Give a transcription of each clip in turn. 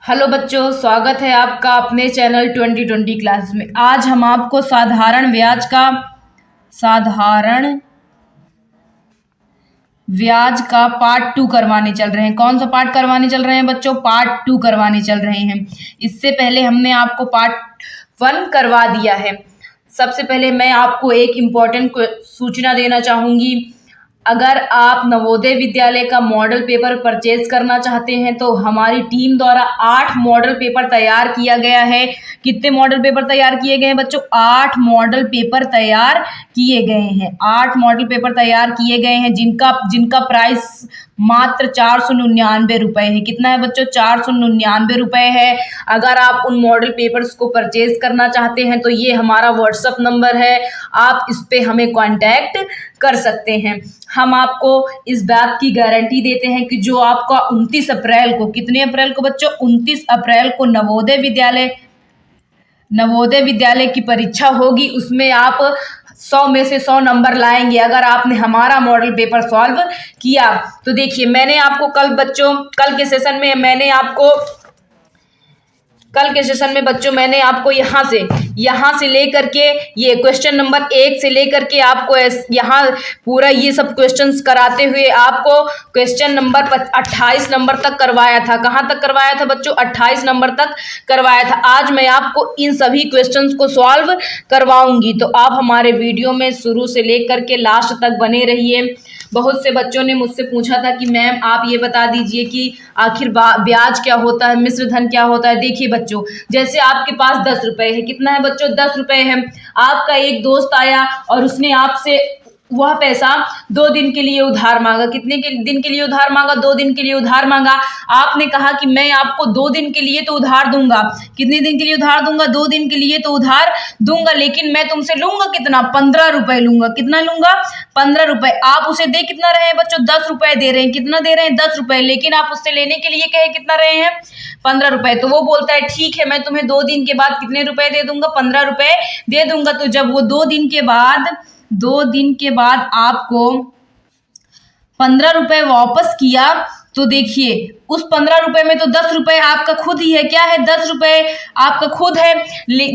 Hello बच्चों, स्वागत है आपका अपने चैनल 2020 क्लास में। आज हम आपको साधारण ब्याज का पार्ट 2 करवाने चल रहे हैं। कौन सा पार्ट करवाने चल रहे हैं बच्चों? पार्ट 2 करवाने चल रहे हैं। इससे पहले हमने आपको पार्ट 1 करवा दिया है। सबसे पहले मैं आपको एक इम्पॉर्टेंट सूचना देना चाहूँगी। अगर आप नवोदय विद्यालय का मॉडल पेपर परचेज करना चाहते हैं तो हमारी टीम द्वारा 8 मॉडल पेपर तैयार किया गया है। कितने मॉडल पेपर तैयार किए गए हैं बच्चों? 8 मॉडल पेपर तैयार किए गए हैं। 8 मॉडल पेपर तैयार किए गए हैं जिनका प्राइस मात्र 499 रुपए है। कितना है बच्चों? 499 रुपए है। अगर आप उन मॉडल पेपर्स को परचेज करना चाहते हैं तो ये हमारा व्हाट्सअप नंबर है, आप इस पे हमें कांटेक्ट कर सकते हैं। हम आपको इस बात की गारंटी देते हैं कि जो आपका 29 अप्रैल को, कितने अप्रैल को बच्चों? 29 अप्रैल को नवोदय विद्यालय की परीक्षा होगी, उसमें आप 100 में से 100 नंबर लाएंगे अगर आपने हमारा मॉडल पेपर सॉल्व किया। तो देखिए, मैंने आपको कल के सेशन में मैंने आपको यहाँ से लेकर के ये क्वेश्चन नंबर 1 से लेकर के आपको यहाँ पूरा ये सब क्वेश्चंस कराते हुए आपको क्वेश्चन नंबर 28 नंबर तक करवाया था। कहाँ तक करवाया था बच्चों? 28 नंबर तक करवाया था। आज मैं आपको इन सभी क्वेश्चंस को सॉल्व करवाऊंगी, तो आप हमारे वीडियो में शुरू से लेकर के लास्ट तक बने रहिए। बहुत से बच्चों ने मुझसे पूछा था कि मैम आप ये बता दीजिए कि आखिर ब्याज क्या होता है, मिश्र धन क्या होता है। देखिए बच्चों, जैसे आपके पास 10 रुपए है। कितना है बच्चों? 10 रुपए है। आपका एक दोस्त आया और उसने आपसे वह पैसा 2 दिन के लिए उधार मांगा। कितने दिन के लिए उधार मांगा? 2 दिन के लिए उधार मांगा। आपने कहा कि मैं आपको 2 दिन के लिए तो उधार दूंगा। कितने दिन के लिए उधार दूंगा? 2 दिन के लिए तो उधार दूंगा, लेकिन मैं तुमसे लूंगा कितना? 15 रुपए लूंगा। कितना लूंगा? 15 रुपए। आप उसे दे कितना रहे हैं बच्चों? 10 रुपए दे रहे हैं। कितना दे रहे हैं? 10 रुपए। लेकिन आप उससे लेने के लिए कहे कितना रहे हैं? 15 रुपए। तो वो बोलता है ठीक है, मैं तुम्हें 2 दिन के बाद कितने रुपए दे दूंगा? 15 रुपए दे दूंगा। तो जब वो 2 दिन के बाद आपको 15 रुपए वापस किया, तो देखिए उस 15 रुपए में तो 10 रुपए आपका खुद ही है। क्या है? 10 रुपए आपका खुद है।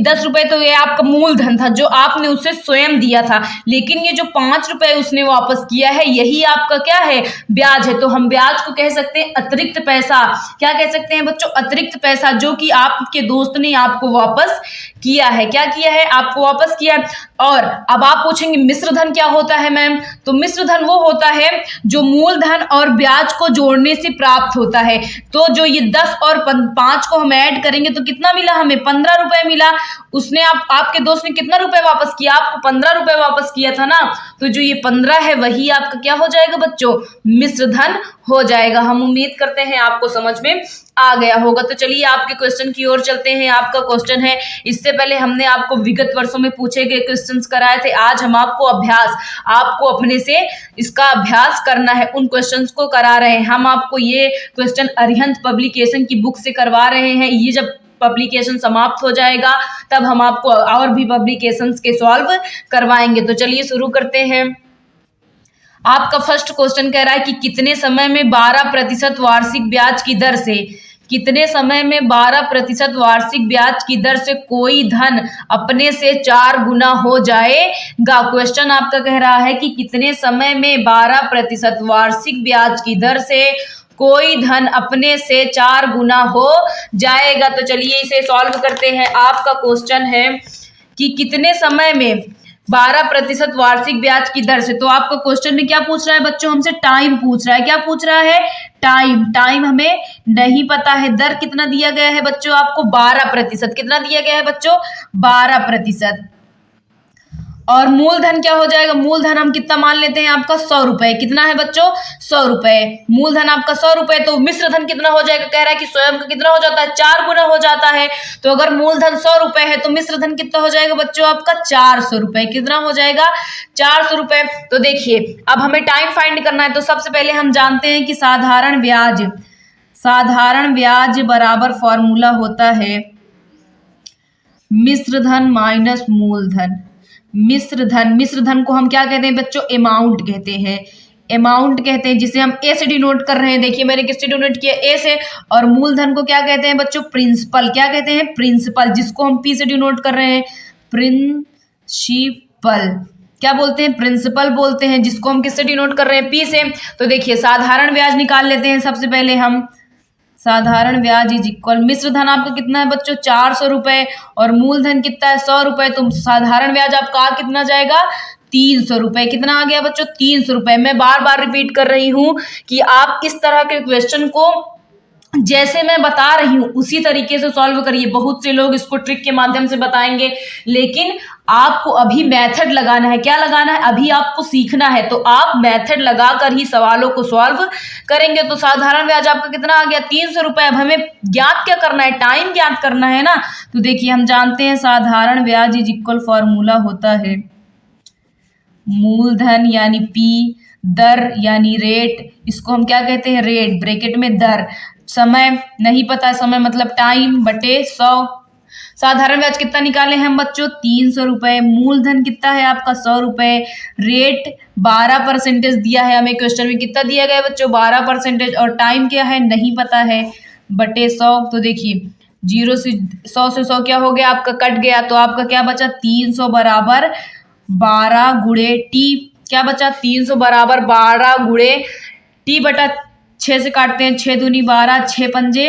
10 रुपए तो ये आपका मूलधन था जो आपने उसे स्वयं दिया था, लेकिन ये जो 5 रुपए उसने वापस किया है, यही आपका क्या है? ब्याज है। तो हम ब्याज को कह सकते हैं अतिरिक्त पैसा। क्या कह सकते हैं बच्चों? अतिरिक्त पैसा, जो कि आपके दोस्त ने आपको वापस किया है। क्या किया है? आपको वापस किया। और अब आप पूछेंगे मिश्र धन क्या होता है मैम? तो मिश्र धन वो होता है जो मूलधन और ब्याज को जोड़ने से प्राप्त होता है। तो जो ये 10 और 5 को हम ऐड करेंगे तो कितना मिला हमें? 15 रुपए मिला। उसने आपके दोस्त ने कितना रुपए वापस किया? आपको 15 रुपए वापस किया था ना। तो जो ये 15 है वही आपका क्या हो जाएगा बच्चों? मिश्र धन हो जाएगा। हम उम्मीद करते हैं आपको समझ में आ गया होगा। तो चलिए आपके क्वेश्चन की ओर चलते हैं। आपका क्वेश्चन है, इससे पहले हमने आपको विगत वर्षों में पूछे गए क्वेश्चंस कराए थे। आज हम आपको अपने से इसका अभ्यास करना है, उन क्वेश्चंस को करा रहे हैं। हम आपको ये क्वेश्चन अरिहंत पब्लिकेशन की बुक से करवा रहे हैं। ये जब पब्लिकेशन समाप्त हो जाएगा तब हम आपको और भी पब्लिकेशंस के सॉल्व करवाएंगे। तो चलिए शुरू करते हैं। आपका फर्स्ट क्वेश्चन कह रहा है कि कितने समय में 12% वार्षिक ब्याज की दर से, कितने समय में 12% वार्षिक ब्याज की दर से कोई धन अपने से 4 गुना हो जाएगा। क्वेश्चन आपका कह रहा है कि कितने समय में 12% वार्षिक ब्याज की दर से कोई धन अपने से 4 गुना हो जाएगा। तो चलिए इसे सॉल्व करते हैं। आपका क्वेश्चन है कि कितने समय में 12% वार्षिक ब्याज की दर से, तो आपको क्वेश्चन में क्या पूछ रहा है बच्चों? हमसे टाइम पूछ रहा है। क्या पूछ रहा है? टाइम हमें नहीं पता है। दर कितना दिया गया है बच्चों? आपको 12%। कितना दिया गया है बच्चों? 12%। और मूलधन क्या हो जाएगा? मूलधन हम कितना मान लेते हैं? आपका 100 रुपए। कितना है बच्चों? 100 रुपए। मूलधन आपका 100 रुपए। तो मिश्र धन कितना हो जाएगा? कह रहा है कि स्वयं का कितना हो जाता है? 4 गुना हो जाता है। तो अगर मूलधन 100 रुपए है तो मिश्र धन कितना हो जाएगा बच्चों? आपका 400 रुपए। कितना हो जाएगा? 400 रुपए। तो देखिए अब हमें टाइम फाइंड करना है। तो सबसे पहले हम जानते हैं कि साधारण ब्याज बराबर फॉर्मूला होता है मिश्र धन माइनस मूलधन। मिश्र धन को हम क्या कहते हैं बच्चों? अमाउंट कहते हैं। अमाउंट कहते हैं, जिसे हम ए से डिनोट कर रहे हैं। देखिए मैंने किससे डिनोट किया, ए से। और मूलधन को क्या कहते हैं बच्चों, प्रिंसिपल। क्या कहते हैं, प्रिंसिपल, जिसको हम पी से डिनोट कर रहे हैं, प्रिंसिपल। क्या बोलते हैं, प्रिंसिपल बोलते हैं, जिसको हम किससे डिनोट कर रहे हैं, पी से। तो देखिए साधारण ब्याज निकाल लेते हैं सबसे पहले हम। साधारण ब्याज इज इक्वल, मिश्र धन आपका कितना है बच्चों, 400 रुपए, और मूलधन कितना है, 100 रुपए। तो साधारण ब्याज आपका कितना जाएगा, 300 रुपए। कितना आ गया बच्चों, 300 रुपए। मैं बार बार रिपीट कर रही हूं कि आप इस तरह के क्वेश्चन को जैसे मैं बता रही हूं उसी तरीके से सॉल्व करिए। बहुत से लोग इसको ट्रिक के माध्यम से बताएंगे, लेकिन आपको अभी मेथड लगाना है। क्या लगाना है, अभी आपको सीखना है, तो आप मेथड लगाकर ही सवालों को सॉल्व करेंगे। तो साधारण ब्याज आपका कितना आ गया, 300 रुपए। अब हमें ज्ञात क्या करना है, टाइम ज्ञात करना है ना। तो देखिए हम जानते हैं साधारण ब्याज इज इक्वल, फॉर्मूला होता है मूलधन यानी पी, दर यानी रेट, इसको हम क्या कहते हैं, रेट, ब्रैकेट में दर, समय नहीं पता है, समय मतलब टाइम, बटे 100। साधारण ब्याज कितना निकाले हम बच्चों, 300 रुपए। मूलधन कितना है आपका, 100 रुपए। रेट 12% दिया है हमें क्वेश्चन में, कितना दिया गया है बच्चों, 12%। और टाइम क्या है, नहीं पता है, बटे 100। तो देखिए 0 से 100 क्या हो गया आपका, कट गया। तो आपका क्या बचा, 300 बराबर 12 गुणे टी। क्या बचा, 300 बराबर 12 गुणे टी बटा 6 से काटते हैं, 6 दूनी 12, 6 पंजे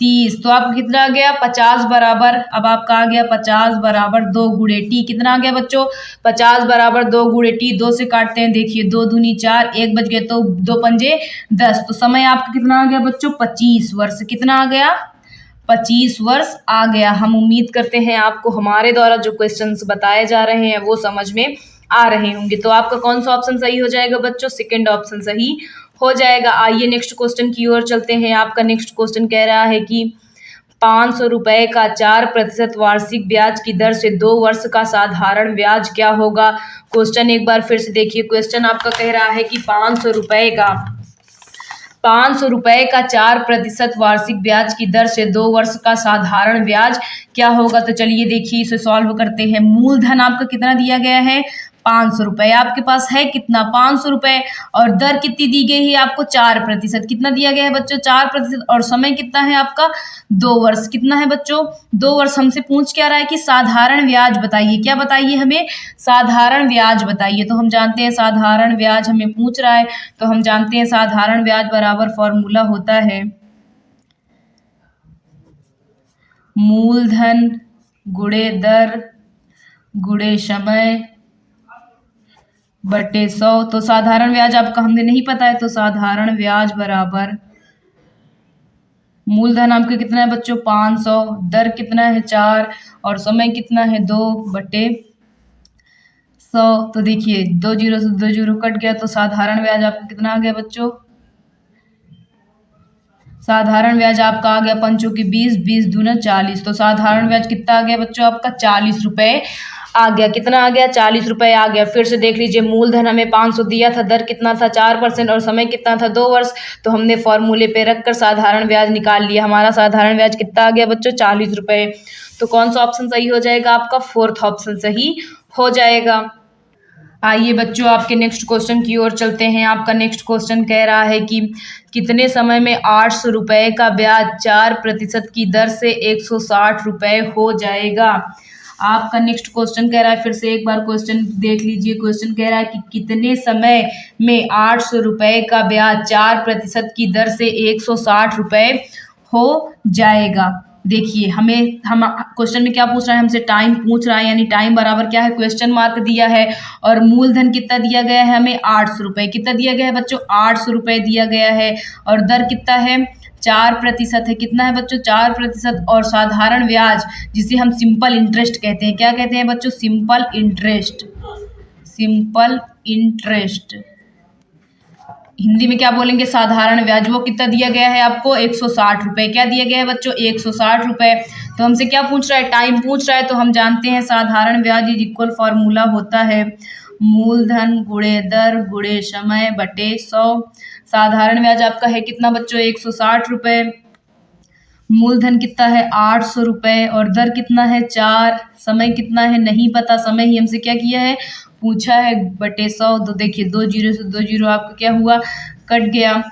30। तो आपका कितना आ गया, 50 बराबर, अब आपका आ गया 50 बराबर 2 गुणे टी। कितना आ गया बच्चों, 50 बराबर 2 गुणे टी। 2 से काटते हैं, देखिए 2 दूनी 4, 1 बच गए, तो 2 पंजे 10। तो समय आपका कितना आ गया बच्चों, 25 वर्ष। कितना आ गया, 25 वर्ष आ गया। हम उम्मीद करते हैं आपको हमारे द्वारा जो क्वेश्चंस बताए जा रहे हैं वो समझ में आ रहे होंगे। तो आपका कौन सा ऑप्शन सही हो जाएगा बच्चों, सेकंड ऑप्शन सही हो जाएगा। आइए नेक्स्ट क्वेश्चन की ओर चलते हैं। आपका नेक्स्ट क्वेश्चन कह रहा है कि 500 रुपए का 4% वार्षिक ब्याज की दर से 2 वर्ष का साधारण ब्याज क्या होगा। क्वेश्चन एक बार फिर से देखिए। क्वेश्चन आपका कह रहा है कि 500 रुपए का 4% वार्षिक ब्याज की दर से 2 वर्ष का साधारण ब्याज क्या होगा। तो चलिए देखिए इसे सॉल्व करते हैं। मूलधन आपका कितना दिया गया है, 500 रुपए। आपके पास है कितना, 500 रुपए। और दर कितनी दी गई है आपको, 4%। कितना दिया गया है बच्चों, 4%। और समय कितना है आपका, 2 वर्ष। कितना है बच्चों, 2 वर्ष। हमसे पूछ क्या रहा है कि साधारण ब्याज बताइए। क्या बताइए हमें, साधारण ब्याज बताइए। तो हम जानते हैं साधारण ब्याज हमें पूछ रहा है, तो हम जानते हैं साधारण ब्याज बराबर फॉर्मूला होता है मूलधन गुणे दर गुणे समय बटे 100। तो साधारण ब्याज आपका हमने नहीं पता है, तो साधारण ब्याज बराबर मूलधन आपका कितना है बच्चों, 500, दर कितना है 4, और समय कितना है 2 बटे 100। तो देखिए 2 जीरो से 2 जीरो कट गया, तो साधारण ब्याज आपका कितना आ गया बच्चों, साधारण ब्याज आपका आ गया 5 की 20, 20 दूना 40। तो साधारण ब्याज कितना आ गया बच्चों आपका, 40 रुपए आ गया। कितना आ गया, 40 रुपए आ गया। फिर से देख लीजिए, मूलधन हमें 500 दिया था, दर कितना था 4%, और समय कितना था 2 वर्ष। तो हमने फॉर्मूले पे रखकर साधारण ब्याज निकाल लिया। हमारा साधारण ब्याज कितना आ गया बच्चों, 40 रुपए। तो कौन सा ऑप्शन सही हो जाएगा आपका, 4th ऑप्शन सही हो जाएगा। आइए बच्चों आपके नेक्स्ट क्वेश्चन की ओर चलते हैं। आपका नेक्स्ट क्वेश्चन कह रहा है कि कितने समय में 800 रुपए का ब्याज 4% की दर से 160 रुपए हो जाएगा। आपका नेक्स्ट क्वेश्चन कह रहा है, फिर से एक बार क्वेश्चन देख लीजिए। क्वेश्चन कह रहा है कि कितने समय में 800 रुपए का ब्याज 4% की दर से 160 रुपए हो जाएगा। देखिए हम क्वेश्चन में क्या पूछ रहा है, हमसे टाइम पूछ रहा है, यानी टाइम बराबर क्या है, क्वेश्चन मार्क दिया है। और मूलधन कितना दिया गया है हमें, 800 रुपए। कितना दिया गया है बच्चों, 800 रुपए दिया गया है। और दर कितना है, 4% है। कितना है बच्चों, 4%। और साधारण ब्याज जिसे हम सिंपल इंटरेस्ट कहते हैं, क्या कहते हैं बच्चों, simple interest. Simple interest Hindi में क्या बोलेंगे, साधारण ब्याज। वो कितना दिया गया है आपको, 160 रुपए। क्या दिया गया है बच्चों, 160 रुपए। तो हमसे क्या पूछ रहा है, टाइम पूछ रहा है। तो हम जानते हैं साधारण ब्याज इज इक्वल फॉर्मूला होता है मूलधन गुणे दर गुणे समय बटे 100। साधारण ब्याज आपका है कितना बच्चों, 160 रुपए। मूलधन कितना है 800 रुपये और दर कितना है 4, समय कितना है नहीं पता, समय ही हमसे क्या किया है पूछा है बटे 100। तो देखिए 2 जीरो से 2 जीरो आपका क्या हुआ कट गया,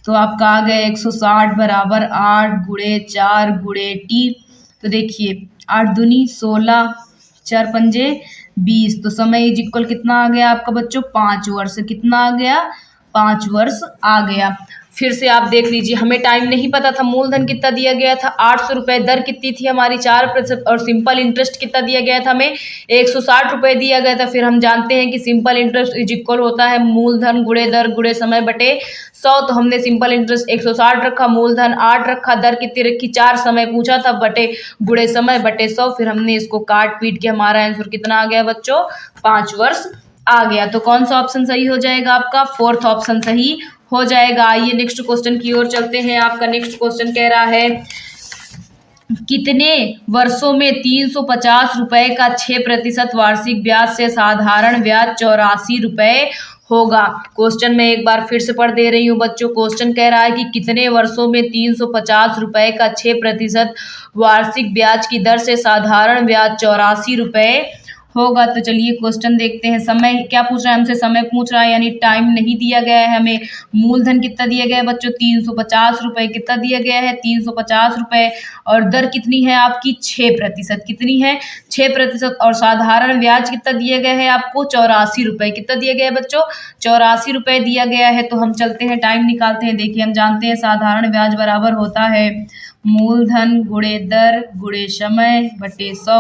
तो आपका आ गया 160 बराबर 8 गुणे 4 गुणे टी। तो देखिए 8 दूनी 16, 4 पंजे 20, तो समय इज इक्वल कितना आ गया आपका बच्चों 5 वर्ष। कितना आ गया 5 वर्ष आ गया। फिर से आप देख लीजिए, हमें टाइम नहीं पता था, मूलधन कितना दिया गया था 800 रुपये, दर कितनी थी हमारी 4% और सिंपल इंटरेस्ट कितना दिया गया था हमें 160 रुपये दिया गया था। फिर हम जानते हैं कि सिंपल इंटरेस्ट इज इक्वल होता है मूलधन गुणे दर गुणे समय बटे 100। तो हमने सिंपल इंटरेस्ट 160 रखा, मूलधन 8 रखा, दर कितनी रखी 4, समय पूछा था बटे गुणे समय बटे 100। फिर हमने इसको काट पीट के हमारा आंसर कितना आ गया बच्चों 5 वर्ष आ गया। तो कौन सा ऑप्शन सही हो जाएगा आपका 4th ऑप्शन सही हो जाएगा। आइए नेक्स्ट क्वेश्चन की ओर चलते हैं। आपका नेक्स्ट क्वेश्चन कह रहा है कितने वर्षों में 350 रुपए का 6% वार्षिक ब्याज से साधारण ब्याज 84 रुपए होगा। क्वेश्चन में एक बार फिर से पढ़ दे रही हूँ बच्चों। क्वेश्चन कह रहा है कि कितने वर्षों में 350 रुपए का 6% वार्षिक ब्याज की दर से साधारण ब्याज 84 रुपए होगा। तो चलिए क्वेश्चन देखते हैं। समय क्या पूछ रहा है हमसे, समय पूछ रहा है, यानी टाइम नहीं दिया गया है हमें। मूलधन कितना दिया गया है बच्चों 350 रुपये, कितना दिया गया है 350 रुपये, और दर कितनी है आपकी 6%, कितनी है 6%, और साधारण ब्याज कितना दिया गया है आपको 84 रुपये, कितना दिया गया है बच्चों 84 रुपये दिया गया है। तो हम चलते हैं टाइम निकालते हैं। देखिए हम जानते हैं साधारण ब्याज बराबर होता है मूलधन गुणे दर गुणे समय बटे 100।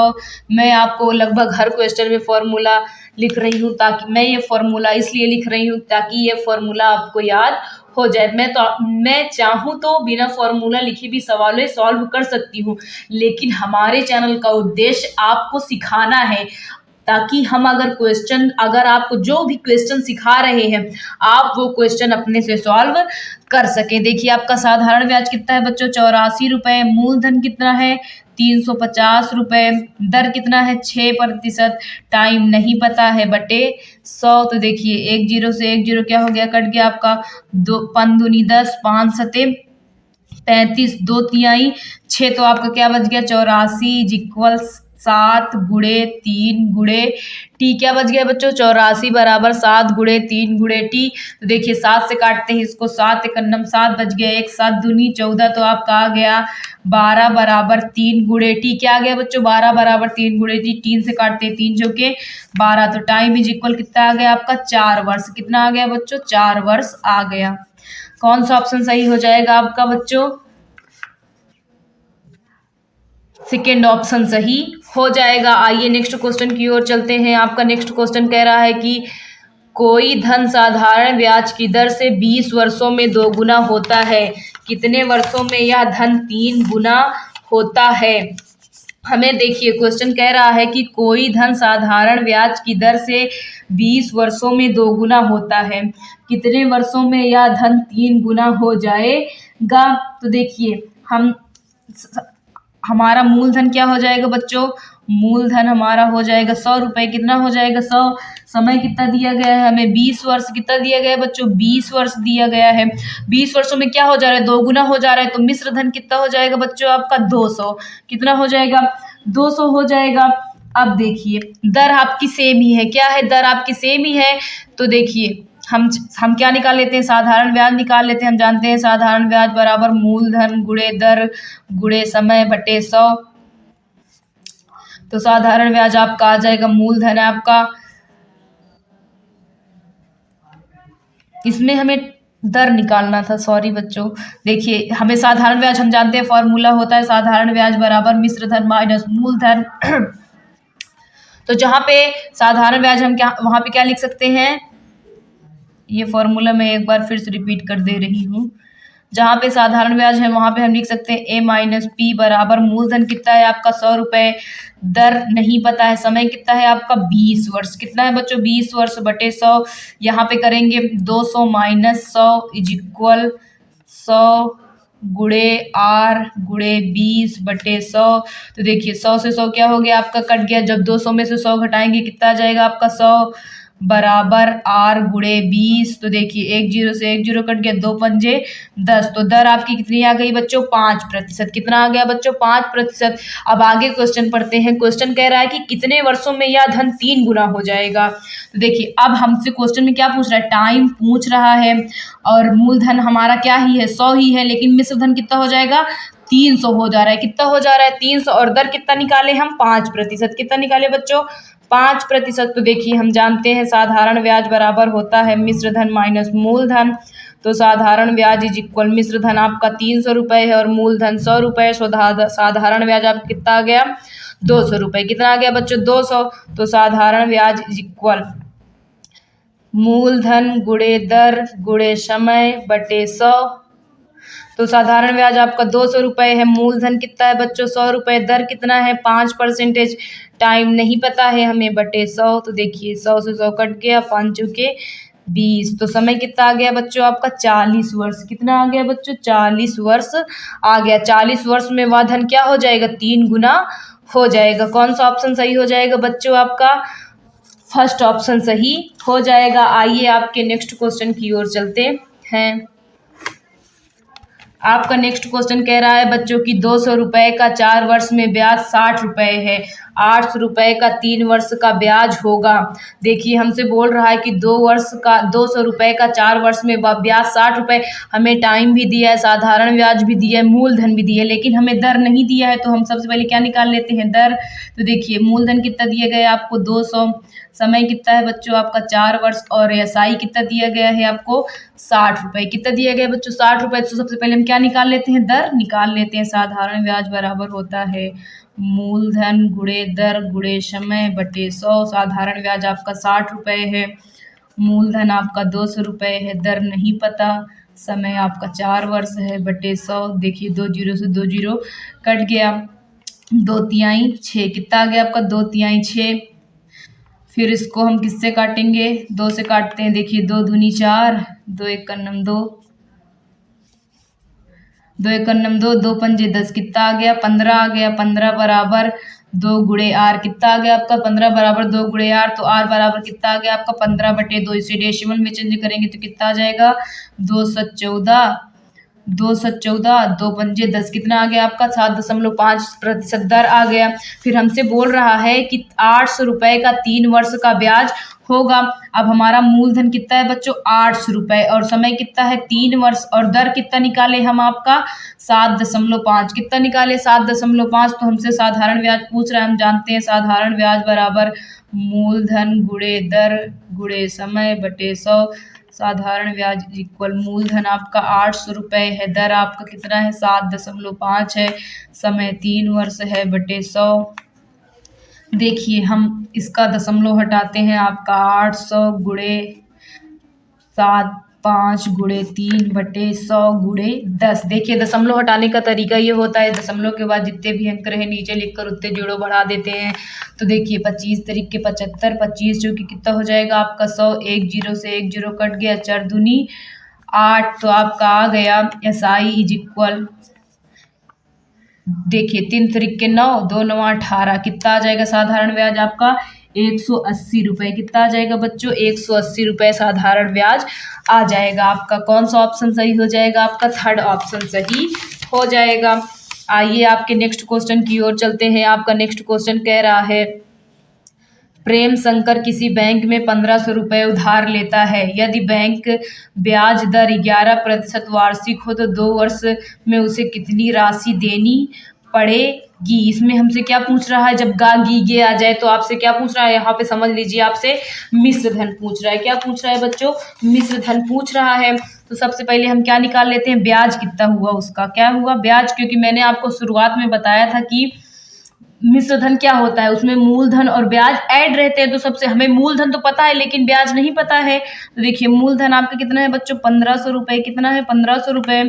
मैं आपको लगभग हर क्वेश्चन में फॉर्मूला लिख रही हूँ, ताकि मैं ये फॉर्मूला इसलिए लिख रही हूँ ताकि ये फॉर्मूला आपको याद हो जाए। मैं चाहूँ तो बिना फॉर्मूला लिखे भी सवालें सॉल्व कर सकती हूँ, लेकिन हमारे चैनल का उद्देश्य आपको सिखाना है, ताकि हम अगर आपको जो भी क्वेश्चन सिखा रहे हैं आप वो क्वेश्चन अपने से सॉल्व कर सकें। देखिए आपका साधारण ब्याज कितना है बच्चों 84 रुपये, मूलधन कितना है 350 रुपये, दर कितना है 6%, टाइम नहीं पता है बटे 100। तो देखिए 1 जीरो से 1 जीरो क्या हो गया कट गया आपका 2 5 दूनी 10, 5 सते 35, 2 तिहाई 6, तो आपका क्या बच गया 84 इक्वल 7 गुणे 3 गुणे टी। क्या बच गया बच्चों 84 बराबर 7 गुणे 3 गुणे टी। तो देखिए 7 से काटते हैं इसको, 7 एकन्नम 7 बच गया, 1 7 दूनी 14, तो आपका आ गया 12 बराबर 3 गुणे टी। क्या आ गया बच्चों 12 बराबर 3 गुणे टी। 3 से काटते हैं 3 चौके 12, तो टाइम इज इक्वल कितना आ गया आपका 4 वर्ष। कितना आ गया बच्चों 4 वर्ष आ गया। कौन सा ऑप्शन सही हो जाएगा आपका बच्चों सेकेंड ऑप्शन सही हो जाएगा। आइए नेक्स्ट क्वेश्चन की ओर चलते हैं। आपका नेक्स्ट क्वेश्चन कह रहा है कि कोई धन साधारण ब्याज की दर से 20 वर्षों में 2 गुना होता है, कितने वर्षों में यह धन 3 गुना होता है। हमें देखिए क्वेश्चन कह रहा है कि कोई धन साधारण ब्याज की दर से 20 वर्षों में 2 गुना होता है, कितने वर्षों में यह धन 3 गुना हो जाएगा। तो देखिए हमारा मूलधन क्या हो जाएगा बच्चों, मूलधन हमारा हो जाएगा 100 रुपये। कितना हो जाएगा 100, समय कितना दिया गया है हमें 20 वर्ष, कितना दिया गया है बच्चों 20 वर्ष दिया गया है। 20 वर्षों में क्या हो जा रहा है 2 गुना हो जा रहा है, तो मिश्र धन कितना हो जाएगा बच्चों आपका 200। कितना हो जाएगा 200 हो जाएगा। अब देखिए दर आपकी सेम ही है, क्या है दर आपकी सेम ही है। तो देखिए हम क्या निकाल लेते हैं साधारण ब्याज निकाल लेते हैं। हम जानते हैं साधारण ब्याज बराबर मूलधन गुणे दर गुणे समय बटे 100। तो साधारण ब्याज आपका आ जाएगा, मूलधन है आपका, इसमें हमें दर निकालना था, सॉरी बच्चों। देखिए हमें साधारण ब्याज हम जानते हैं फॉर्मूला होता है साधारण ब्याज बराबर मिश्र धन माइनस मूलधन। तो जहाँ पे साधारण ब्याज हम वहाँ पे क्या लिख सकते हैं, ये फॉर्मूला मैं एक बार फिर से रिपीट कर दे रही हूँ। जहाँ पे साधारण ब्याज है वहाँ पे हम लिख सकते हैं a माइनस पी बराबर मूलधन कितना है आपका 100 रुपये, दर नहीं पता है, समय कितना है आपका 20 वर्ष। कितना है बच्चों 20 वर्ष बटे 100। यहाँ पे करेंगे 200 माइनस 100 इज इक्वल 100 गुणे आर गुणे 20 बटे 100। तो देखिए 100 से 100 क्या हो गया आपका कट गया, जब 200 में से 100 घटाएंगे कितना आ जाएगा आपका 100 बराबर R गुणे 20। तो देखिए 1 0 से 1 0 कट गया, 2 पंजे 10। तो दर आपकी कितनी आ गई बच्चों? 5%। कितना आ गया बच्चों? 5%। अब आगे क्वेश्चन पढ़ते हैं। क्वेश्चन कह रहा है कि कितने वर्षों में यह धन 3 गुना हो जाएगा। तो देखिए अब हमसे क्वेश्चन में क्या पूछ रहा है? टाइम पूछ रहा है और मूलधन हमारा क्या ही है? 100 ही है, लेकिन मिश्र धन कितना हो जाएगा? 300 हो जा रहा है। कितना हो जा रहा है? 300। और दर कितना निकाले हम? 5%। कितना निकाले बच्चों? 5%। तो देखिए हम जानते हैं साधारण ब्याज बराबर होता है मिश्र धन माइनस मूलधन। तो साधारण ब्याज इज इक्वल, मिश्र धन आपका 300 रुपये है और मूलधन 100 रुपये। साधारण ब्याज आपका कितना आ गया? 200 रुपये। कितना आ गया बच्चों? 200। तो साधारण ब्याज इज इक्वल मूलधन गुणे दर गुणे समय बटे 100। तो साधारण ब्याज आपका 200 रुपये है, मूलधन कितना है बच्चों? 100 रुपये। दर कितना है? 5%। टाइम नहीं पता है हमें, बटे 100। तो देखिए 100 से 100 कट गया, 5 चौके 20। तो समय कितना आ गया बच्चों आपका? 40 वर्ष। कितना आ गया बच्चों? 40 वर्ष आ गया। 40 वर्ष में वह धन क्या हो जाएगा? 3 गुना हो जाएगा। कौन सा ऑप्शन सही हो जाएगा बच्चों आपका? फर्स्ट ऑप्शन सही हो जाएगा। आइए आपके नेक्स्ट क्वेश्चन की ओर चलते हैं। आपका नेक्स्ट क्वेश्चन कह रहा है बच्चों की 200 रुपये का 4 वर्ष में ब्याज 60 रुपये है, 800 रुपये का 3 वर्ष का ब्याज होगा। देखिए हमसे बोल रहा है कि 200 रुपये का 4 वर्ष में ब्याज 60 रुपये। हमें टाइम भी दिया है, साधारण ब्याज भी दिया है, मूलधन भी दिया है, लेकिन हमें दर नहीं दिया है। तो हम सबसे पहले क्या निकाल लेते हैं? दर। तो देखिए मूलधन कितना दिया गया है आपको? 200। समय कितना है बच्चों आपका? 4 वर्ष। और एसआई कितना दिया गया है आपको? 60 रुपये। कितना दिया गया बच्चों? 60 रुपये। तो सबसे पहले हम क्या निकाल लेते हैं? दर निकाल लेते हैं। साधारण ब्याज बराबर होता है मूलधन गुणे दर गुणे समय बटे 100। साधारण ब्याज आपका 60 रुपये है, मूलधन आपका 200 रुपये है, दर नहीं पता, समय आपका 4 वर्ष है, बटे 100। देखिए 2 0 से 2 0 कट गया, 2 तिहाई 6। कितना आ गया आपका? 2 तिहाई 6। फिर इसको हम किससे काटेंगे? 2 से काटते हैं। देखिए 2 दूनी 4, 2 एक कन्नम 2, 2 एक कन्नम 2, 2 पंजे 10। कितना आ गया? 15 आ गया। 15 बराबर 2 गुणे आर। कितना आ गया आपका? 15 बराबर 2 गुणे आर। तो आर बराबर कितना आ गया आपका? 15 बटे 2। इसे डेसिमल में चेंज करेंगे तो कितना आ जाएगा? 214। 214, 2 पंजे 10। कितना आ गया आपका? 7.5% दर आ गया। फिर हमसे बोल रहा है कि 800 रुपये का 3 वर्ष का ब्याज होगा। अब हमारा मूलधन कितना है बच्चों? 800 रुपये। और समय कितना है? 3 वर्ष। और दर कितना निकाले हम आपका? 7.5। कितना निकाले? 7.5। तो हमसे साधारण ब्याज पूछ रहा है। हम जानते हैं साधारण ब्याज बराबर मूलधन गुणे दर गुणे समय बटे 100। साधारण ब्याज इक्वल मूलधन आपका 800 रुपये है, दर आपका कितना है? 7.5 है, समय 3 वर्ष है, बटे 100। देखिए हम इसका दशमलव हटाते हैं। आपका 800 गुणे 7 5 गुणे 3 बटे 100 गुणे 10। देखिए दशमलव हटाने का तरीका ये होता है, दशमलव के बाद जितने भी अंक रहे नीचे लिखकर उतने जोड़ो बढ़ा देते हैं। तो देखिए 25 तरीके 75, 25 जो कि कितना हो जाएगा आपका? 100। 1 0 से 1 0 कट गया, 4 दूनी 8। तो आपका आ गया SI इज इक्वल, देखिए 3 तरीके 9, 2 9 18। कितना आ जाएगा साधारण ब्याज आपका? 180 रुपये। कितना आ जाएगा बच्चों? 180 रुपये साधारण ब्याज आ जाएगा आपका। कौन सा ऑप्शन सही हो जाएगा आपका? थर्ड ऑप्शन सही हो जाएगा। आइए आपके नेक्स्ट क्वेश्चन की ओर चलते हैं। आपका नेक्स्ट क्वेश्चन कह रहा है प्रेम शंकर किसी बैंक में 1500 रुपये उधार लेता है। यदि बैंक ब्याज दर 11% वार्षिक हो तो 2 वर्ष में उसे कितनी राशि देनी पड़ेगी? इसमें हमसे क्या पूछ रहा है? जब गा गी गे आ जाए तो आपसे क्या पूछ रहा है? यहाँ पे समझ लीजिए आपसे मिश्र धन पूछ रहा है। क्या पूछ रहा है बच्चों? मिश्र धन पूछ रहा है। तो सबसे पहले हम क्या निकाल लेते हैं? ब्याज कितना हुआ उसका? क्या हुआ? ब्याज। क्योंकि मैंने आपको शुरुआत में बताया था कि मिश्र धन क्या होता है, उसमें मूलधन और ब्याज ऐड रहते हैं। तो सबसे हमें मूलधन तो पता है लेकिन ब्याज नहीं पता है। तो देखिए मूलधन आपका कितना है बच्चों? 1500 रुपये। कितना है? 1500 रुपये।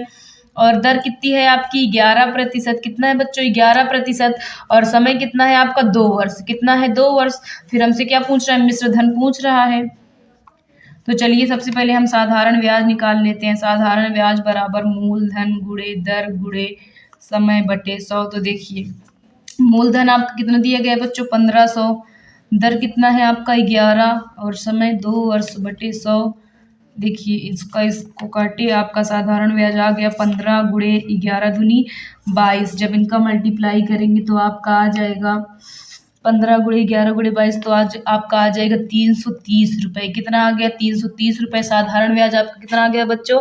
और दर कितनी है आपकी? 11%। कितना है बच्चों? 11%। और समय कितना है आपका? 2 वर्ष। कितना है? 2 वर्ष। फिर हमसे क्या पूछ रहा है? मिश्र धन पूछ रहा है। तो चलिए सबसे पहले हम साधारण ब्याज निकाल लेते हैं। साधारण ब्याज बराबर मूलधन गुणे दर गुणे समय बटे 100। तो देखिए मूलधन आपका कितना दिया गया है बच्चों? 1500। दर कितना है आपका 11 और समय 2 वर्ष बटे 100। देखिए इसको काटिए, आपका साधारण ब्याज आ गया 15 गुणे 11 दूनी 22। जब इनका मल्टीप्लाई करेंगे तो आपका आ जाएगा 15 गुणे 11 गुणे 22, तो आज आपका आ जाएगा 330 रुपये। कितना आ गया? 330 रुपये। साधारण ब्याज आपका कितना आ गया बच्चों?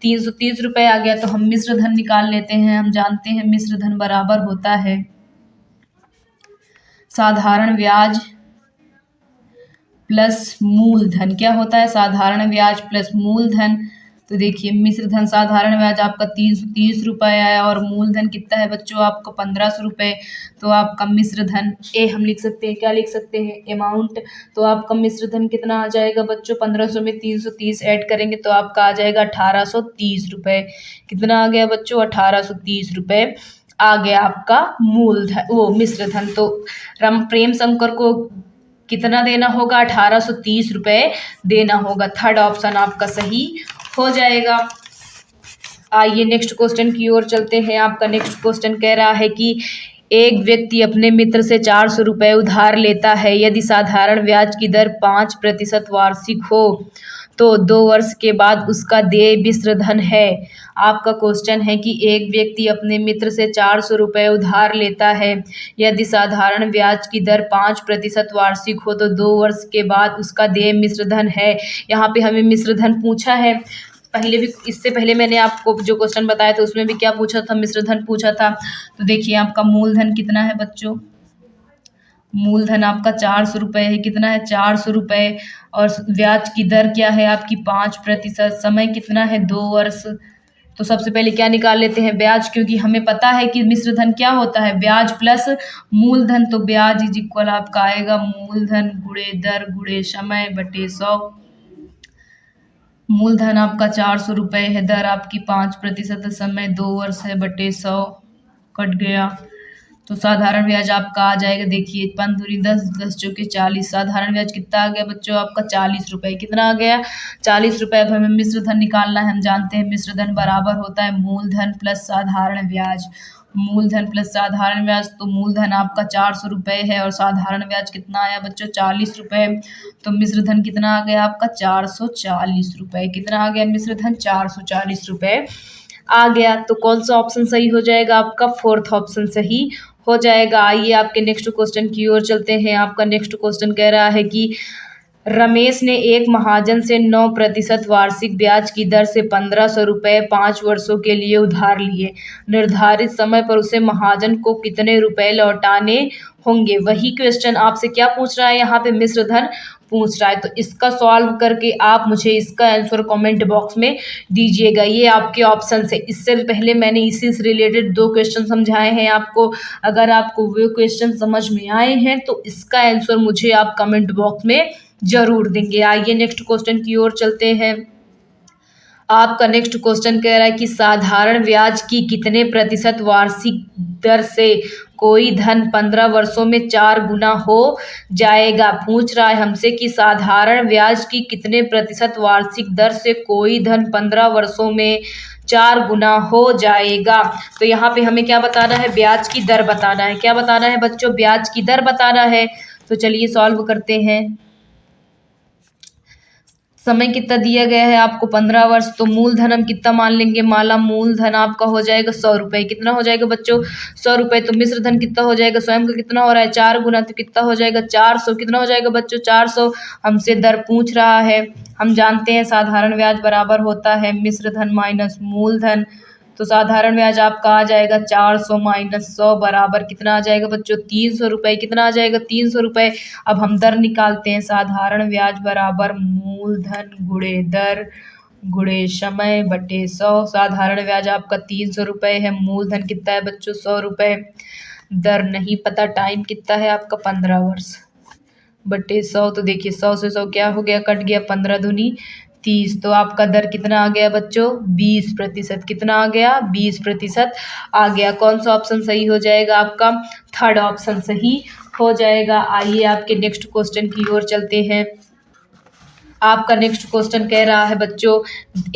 330 रुपये आ गया। तो हम मिश्र धन निकाल लेते हैं। हम जानते हैं मिश्र धन बराबर होता है साधारण ब्याज प्लस मूलधन। क्या होता है? साधारण ब्याज प्लस मूलधन। तो देखिए मिश्र धन साधारण ब्याज आपका 330 रुपये आया और मूलधन कितना है बच्चों? आपका 1500 रुपये। तो आपका मिश्र धन ए हम लिख सकते हैं, क्या लिख सकते हैं? अमाउंट। तो आपका मिश्र धन कितना आ जाएगा बच्चों? 1500 में 330 ऐड करेंगे तो आपका आ जाएगा 1830 रुपये। कितना आ गया बच्चों? 1830 रुपये आ गया आपका मूलधन, वो मिश्र धन। तो प्रेम शंकर को कितना देना होगा? 1830 रुपये देना होगा। थर्ड ऑप्शन आपका सही हो जाएगा। आइए नेक्स्ट क्वेश्चन की ओर चलते हैं। आपका नेक्स्ट क्वेश्चन कह रहा है कि एक व्यक्ति अपने मित्र से 400 रुपये उधार लेता है। यदि साधारण ब्याज की दर 5% वार्षिक हो तो 2 वर्ष के बाद उसका देय मिश्र धन है। आपका क्वेश्चन है कि एक व्यक्ति अपने मित्र से 400 रुपये उधार लेता है। यदि साधारण ब्याज की दर 5% वार्षिक हो तो 2 वर्ष के बाद उसका देय मिश्र धन है। यहाँ पे हमें मिश्र धन पूछा है। पहले भी, इससे पहले मैंने आपको जो क्वेश्चन बताया था उसमें भी क्या पूछा था? मिश्र धन पूछा था। तो देखिए आपका मूलधन कितना है बच्चों? मूलधन आपका 400 रुपये है। कितना है? 400 रुपये। और ब्याज की दर क्या है आपकी? 5%। समय कितना है? 2 वर्ष। तो सबसे पहले क्या निकाल लेते हैं? ब्याज, क्योंकि हमें पता है कि मिश्र धन क्या होता है? ब्याज प्लस मूलधन। तो ब्याज इज इक्वल आपका आएगा मूलधन गुणे दर गुणे समय बटे 100। मूलधन आपका 400 रुपये है, दर आपकी 5%, समय 2 वर्ष है बटे 100 कट गया। तो साधारण ब्याज आपका आ जाएगा, देखिए 5 दूनी 10, 10 चौके 40। साधारण ब्याज कितना आ गया बच्चों? आपका 40 रुपये। कितना आ गया? 40 रुपये। अब हमें मिश्र धन निकालना है। हम जानते हैं मिश्र धन बराबर होता है मूलधन प्लस साधारण ब्याज। मूलधन प्लस साधारण ब्याज, तो मूलधन आपका 400 रुपये है और साधारण ब्याज कितना आया बच्चों? 40 रुपये। तो मिश्र धन कितना आ गया आपका? 440 रुपये। कितना आ गया मिश्र धन? 440 रुपये आ गया। तो कौन सा ऑप्शन सही हो जाएगा आपका? फोर्थ ऑप्शन सही हो जाएगा। आइए आपके नेक्स्ट क्वेश्चन की ओर चलते हैं। आपका नेक्स्ट क्वेश्चन कह रहा है कि रमेश ने एक महाजन से 9% वार्षिक ब्याज की दर से 1500 रुपये 5 वर्षों के लिए उधार लिए। निर्धारित समय पर उसे महाजन को कितने रुपए लौटाने होंगे? वही क्वेश्चन आपसे क्या पूछ रहा है? यहाँ पे मिश्र धन पूछ रहा है। तो इसका सॉल्व करके आप मुझे इसका आंसर कमेंट बॉक्स में दीजिएगा। ये आपके ऑप्शन है। इससे पहले मैंने इसी से रिलेटेड 2 क्वेश्चन समझाए हैं आपको। अगर आपको वो क्वेश्चन समझ में आए हैं तो इसका आंसर मुझे आप कमेंट बॉक्स में जरूर देंगे। आइए नेक्स्ट क्वेश्चन की ओर चलते हैं। आपका नेक्स्ट क्वेश्चन कह रहा है कि साधारण ब्याज की कितने प्रतिशत वार्षिक दर से कोई धन 15 वर्षों में 4 गुना हो जाएगा। पूछ रहा है हमसे कि साधारण ब्याज की कितने प्रतिशत वार्षिक दर से कोई धन 15 वर्षों में 4 गुना हो जाएगा। तो यहाँ पे हमें क्या बताना है? ब्याज की दर बताना है। क्या बताना है बच्चों? ब्याज की दर बताना है। तो चलिए सॉल्व करते हैं। समय कितना दिया गया है आपको? 15 वर्ष। तो मूलधन हम कितना मान लेंगे? माला मूलधन आपका हो जाएगा 100 रुपये। कितना हो जाएगा बच्चों? 100 रुपये। तो मिश्र धन कितना हो जाएगा? स्वयं का कितना हो रहा है? 4 गुना। तो कितना हो जाएगा? 400। कितना हो जाएगा बच्चों? 400। हमसे दर पूछ रहा है। हम जानते हैं साधारण ब्याज बराबर होता है मिश्र धन माइनस मूलधन। तो साधारण ब्याज आपका आ जाएगा 400 माइनस 100 बराबर कितना आ जाएगा बच्चों? 300 रुपये। कितना आ जाएगा? 300 रुपये। अब हम दर निकालते हैं। साधारण ब्याज बराबर मूलधन गुणे दर गुणे समय बटे 100। साधारण ब्याज आपका 300 रुपये है। मूलधन कितना है बच्चों? 100 रुपये। दर नहीं पता। टाइम कितना है आपका? 15 वर्ष बटे 100। तो देखिए 100 से 100 क्या हो गया? कट गया। 15 दूनी 30। तो आपका दर कितना आ गया बच्चों? 20%। कितना आ गया? 20% आ गया। कौन सा ऑप्शन सही हो जाएगा आपका? थर्ड ऑप्शन सही हो जाएगा। आइए आपके नेक्स्ट क्वेश्चन की ओर चलते हैं। आपका नेक्स्ट क्वेश्चन कह रहा है बच्चों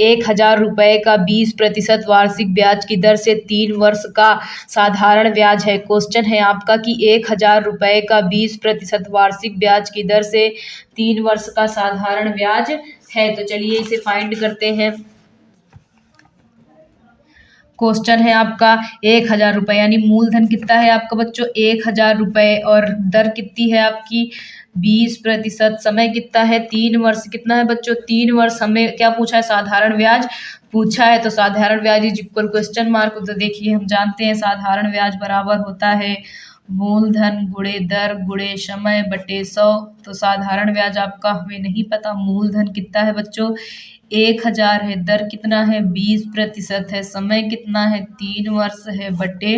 1,000 रुपये का 20% वार्षिक ब्याज की दर से 3 वर्ष का साधारण ब्याज है। क्वेश्चन है आपका कि 1,000 रुपये का 20% वार्षिक ब्याज की दर से 3 वर्ष का साधारण ब्याज है। तो चलिए इसे फाइंड करते हैं। क्वेश्चन है आपका 1,000 रुपये यानी मूलधन कितना है आपका बच्चों 1,000 रुपये और दर कितनी है आपकी 20%। समय कितना है 3 वर्ष। कितना है बच्चों 3 वर्ष। हमें क्या पूछा है साधारण ब्याज पूछा है, तो साधारण ब्याज इज इक्वल क्वेश्चन मार्क। तो देखिए हम जानते हैं साधारण ब्याज बराबर होता है मूलधन गुणे दर गुणे समय बटे 100। तो साधारण ब्याज आपका हमें नहीं पता, मूलधन कितना है बच्चों 1,000 है, दर कितना है 20% है, समय कितना है 3 वर्ष है बटे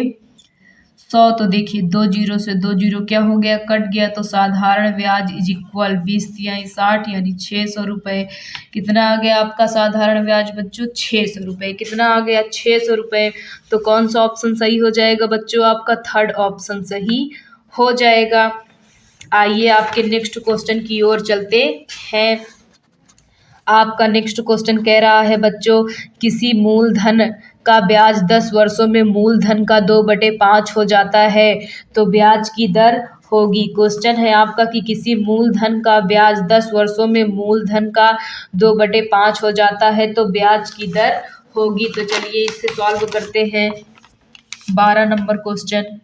100। तो देखिए 2 जीरो से 2 जीरो क्या हो गया कट गया। तो साधारण ब्याज इज इक्वल 20×3 60 यानी 600 रुपये। कितना आ गया आपका साधारण ब्याज बच्चों 600 रुपये। कितना आ गया 600 रुपये। तो कौन सा ऑप्शन सही हो जाएगा बच्चों आपका थर्ड ऑप्शन सही हो जाएगा। आइए आपके नेक्स्ट क्वेश्चन की ओर चलते हैं। आपका नेक्स्ट क्वेश्चन कह रहा है बच्चों किसी मूलधन का ब्याज 10 वर्षों में मूलधन का 2/5 हो जाता है तो ब्याज की दर होगी। क्वेश्चन है आपका कि किसी मूलधन का ब्याज 10 वर्षों में मूलधन का 2/5 हो जाता है तो ब्याज की दर होगी। तो चलिए इसे सॉल्व करते हैं। 12 नंबर क्वेश्चन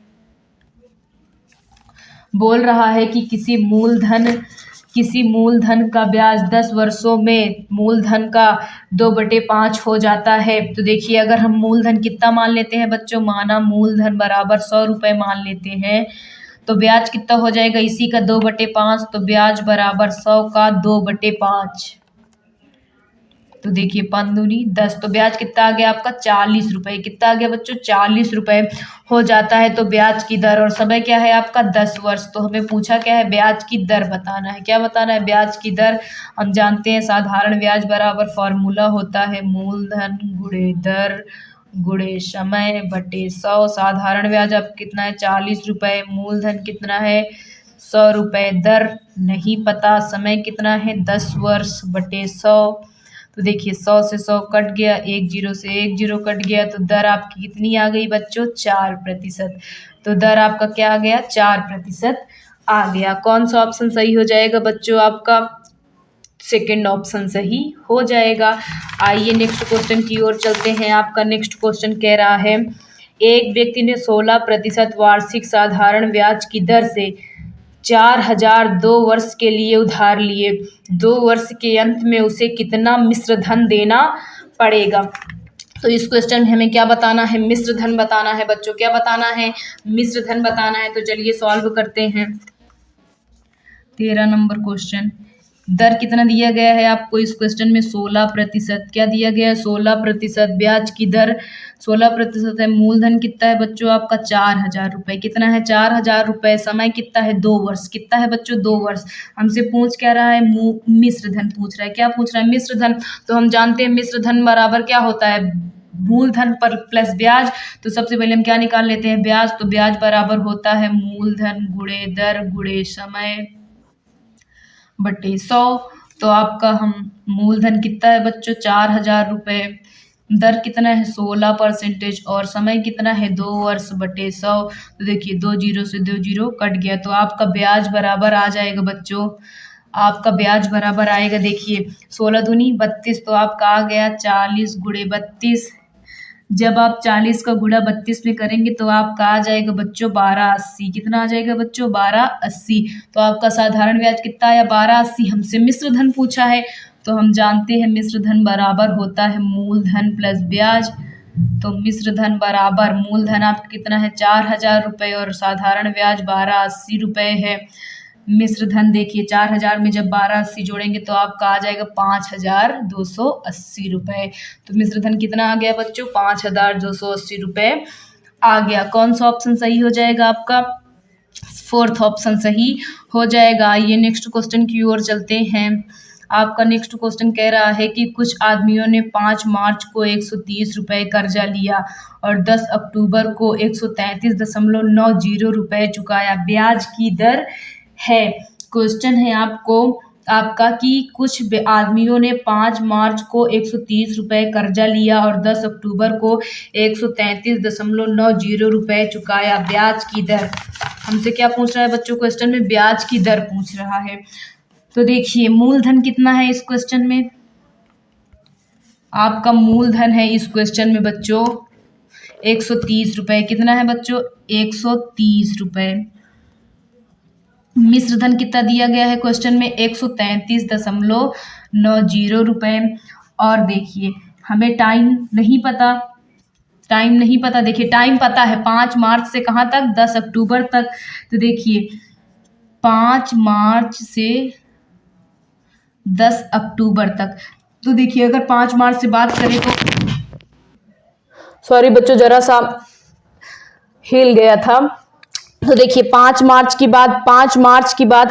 बोल रहा है कि किसी मूलधन का ब्याज 10 वर्षों में मूलधन का 2/5 हो जाता है। तो देखिए अगर हम मूलधन कितना मान लेते हैं बच्चों, माना मूलधन बराबर 100 रुपये मान लेते हैं तो ब्याज कितना हो जाएगा इसी का 2/5। तो ब्याज बराबर 100 का 2/5। तो देखिए 5 दूनी 10। तो ब्याज कितना आ गया आपका 40 रुपये। कितना आ गया बच्चों 40 रुपये हो जाता है। तो ब्याज की दर और समय क्या है आपका 10 वर्ष। तो हमें पूछा क्या है ब्याज की दर बताना है। क्या बताना है ब्याज की दर। हम जानते हैं साधारण ब्याज बराबर फॉर्मूला होता है मूलधन गुणे दर गुणे समय बटे 100। साधारण ब्याज अब कितना है 40 रुपये, मूलधन कितना है 100 रुपये, दर नहीं पता, समय कितना है 10 वर्ष बटे 100। तो देखिए 100 से 100 कट गया, 1 जीरो से 1 जीरो कट गया। तो दर आपकी कितनी आ गई बच्चों 4%। तो दर आपका क्या आ गया 4% आ गया। कौन सा ऑप्शन सही हो जाएगा बच्चों आपका सेकंड ऑप्शन सही हो जाएगा। आइए नेक्स्ट क्वेश्चन की ओर चलते हैं। आपका नेक्स्ट क्वेश्चन कह रहा है एक व्यक्ति ने 16% वार्षिक साधारण ब्याज की दर से 4,000 2 वर्ष के लिए उधार लिए। 2 वर्ष के अंत में उसे कितना मिश्र धन देना पड़ेगा। तो इस क्वेश्चन में हमें क्या बताना है मिश्र धन बताना है बच्चों। क्या बताना है मिश्र धन बताना है। तो चलिए सॉल्व करते हैं। 13 नंबर क्वेश्चन दर कितना दिया गया है आपको इस क्वेश्चन में 16%। क्या दिया गया है 16%। ब्याज की दर 16% है। मूलधन कितना है बच्चों आपका 4,000 रुपये। कितना है 4,000 रुपये। समय कितना है 2 वर्ष। कितना है बच्चों 2 वर्ष। हमसे पूछ क्या रहा है मिश्र धन पूछ रहा है। क्या पूछ रहा है मिश्र धन। तो हम जानते हैं मिश्र धन बराबर क्या होता है मूलधन पर प्लस ब्याज। तो सबसे पहले हम क्या निकाल लेते हैं ब्याज। तो ब्याज बराबर होता है मूलधन गुणे दर गुणे समय बटे 100। तो आपका हम मूलधन कितना है बच्चों 4,000 रुपये, दर कितना है 16% और समय कितना है 2 वर्ष बटे 100। तो देखिए 2 जीरो से 2 जीरो कट गया। तो आपका ब्याज बराबर आ जाएगा बच्चों, आपका ब्याज बराबर आएगा देखिए 16 दूनी 32। तो आपका आ गया 40 गुणे 32। जब आप 40 का गुणा 32 में करेंगे तो आपका आ जाएगा बच्चों 1280। कितना आ जाएगा बच्चों 1280। तो आपका साधारण ब्याज कितना आया 1280। हमसे मिश्र धन पूछा है तो हम जानते हैं मिश्र धन बराबर होता है मूलधन प्लस ब्याज। तो मिश्र धन बराबर मूलधन आपका कितना है 4,000 रुपये और साधारण ब्याज 1280 रुपये है। मिश्र धन देखिए 4,000 में जब 1280 जोड़ेंगे तो आपका आ जाएगा 5,280 रुपये। तो मिश्र धन कितना आ गया बच्चों 5,280 रुपये आ गया। कौन सा ऑप्शन सही हो जाएगा आपका फोर्थ ऑप्शन सही हो जाएगा। आइए नेक्स्ट क्वेश्चन की ओर चलते हैं। आपका नेक्स्ट क्वेश्चन कह रहा है कि कुछ आदमियों ने 5 मार्च को 130 रुपये कर्जा लिया और 10 अक्टूबर को 133.90 रुपये चुकाया। ब्याज की दर है। क्वेश्चन है आपको आपका कि कुछ आदमियों ने 5 मार्च को 130 रुपये कर्जा लिया और 10 अक्टूबर को 133.90 रुपये चुकाया। ब्याज की दर हमसे क्या पूछ रहा है बच्चों, क्वेश्चन में ब्याज की दर पूछ रहा है। तो देखिए मूलधन कितना है इस क्वेश्चन में, आपका मूलधन है इस क्वेश्चन में बच्चों 130 रुपये। कितना है बच्चों, 130 रुपये। मिश्र धन कितना दिया गया है क्वेश्चन में, 133.90 रुपये। और देखिए हमें टाइम नहीं पता, देखिए टाइम पता है 5 मार्च से कहाँ तक, 10 अक्टूबर तक। तो देखिए 5 मार्च से 10 अक्टूबर तक। तो देखिए अगर 5 मार्च से बात करें तो सॉरी बच्चों जरा सा हिल गया था। तो देखिए 5 मार्च की बात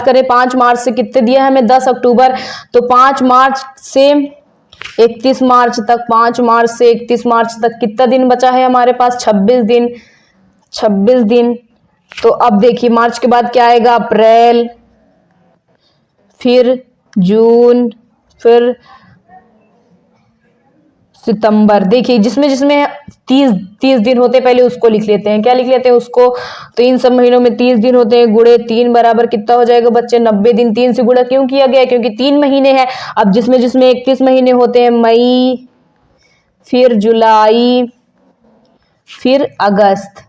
करें, 5 मार्च से कितने दिया है हमें, 10 अक्टूबर। तो 5 मार्च से 31 मार्च तक, 5 मार्च से 31 मार्च तक कितना दिन बचा है हमारे पास, 26 दिन। तो अब देखिए मार्च के बाद क्या आएगा, अप्रैल, फिर जून, फिर सितंबर। देखिए जिसमें 30 दिन होते हैं, पहले उसको लिख लेते हैं। क्या लिख लेते हैं उसको, तो इन सब महीनों में 30 दिन होते हैं, गुणे 3 बराबर कितना हो जाएगा बच्चे, 90 दिन। 3 से गुणा क्यों किया गया, क्योंकि 3 महीने हैं। अब जिसमें 31 महीने होते हैं, मई, फिर जुलाई, फिर अगस्त।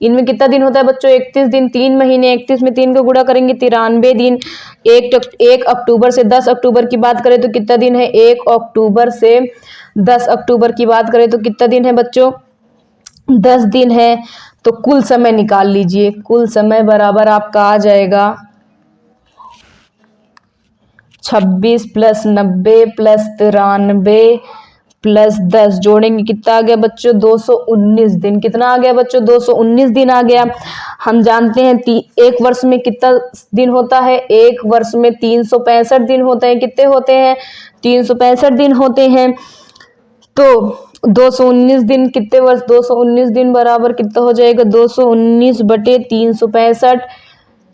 इनमें कितना दिन होता है बच्चों, 31 दिन। 3 महीने, 31 में 3 को गुणा करेंगे 93 दिन। 1 अक्टूबर से 10 अक्टूबर की बात करें तो कितना दिन है, 1 अक्टूबर से 10 अक्टूबर की बात करें तो कितना दिन है बच्चों, 10 दिन है। तो कुल समय निकाल लीजिए, कुल समय बराबर आपका आ जाएगा 26 प्लस 90 प्लस 93 प्लस 10, जोड़ेंगे कितना आ गया बच्चों, 219 दिन। कितना आ गया बच्चों, 219 दिन आ गया। हम जानते हैं एक वर्ष में कितना दिन होता है, एक वर्ष में 365 दिन होते हैं। कितने होते हैं, 365 दिन होते हैं। तो 219 दिन कितने वर्ष, 219 दिन बराबर कितना हो जाएगा, 219/365।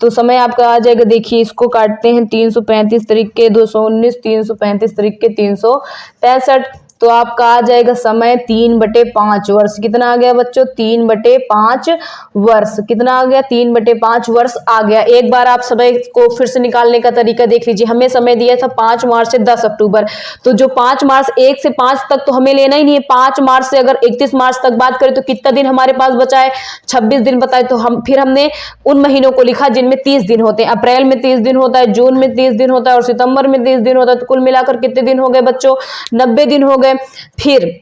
तो समय आपका आ जाएगा, देखिए इसको काटते हैं 335 तरीके 219, 335 तरीके 365। तो आपका आ जाएगा समय 3/5 वर्ष। कितना आ गया बच्चों, 3/5 वर्ष। कितना आ गया, 3/5 वर्ष आ गया। एक बार आप समय को फिर से निकालने का तरीका देख लीजिए। हमें समय दिया था 5 मार्च से 10 अक्टूबर। तो जो 5 मार्च 1 से 5 तक तो हमें लेना ही नहीं है। 5 मार्च से अगर 31 मार्च तक बात करें तो कितना दिन हमारे पास बचा है, 26 दिन बताए। तो हमने उन महीनों को लिखा जिनमें 30 दिन होते हैं। अप्रैल में 30 दिन होता है, जून में 30 दिन होता है और सितंबर में 30 दिन होता है। तो कुल मिलाकर कितने दिन हो गए बच्चों, 90 दिन हो गए। फिर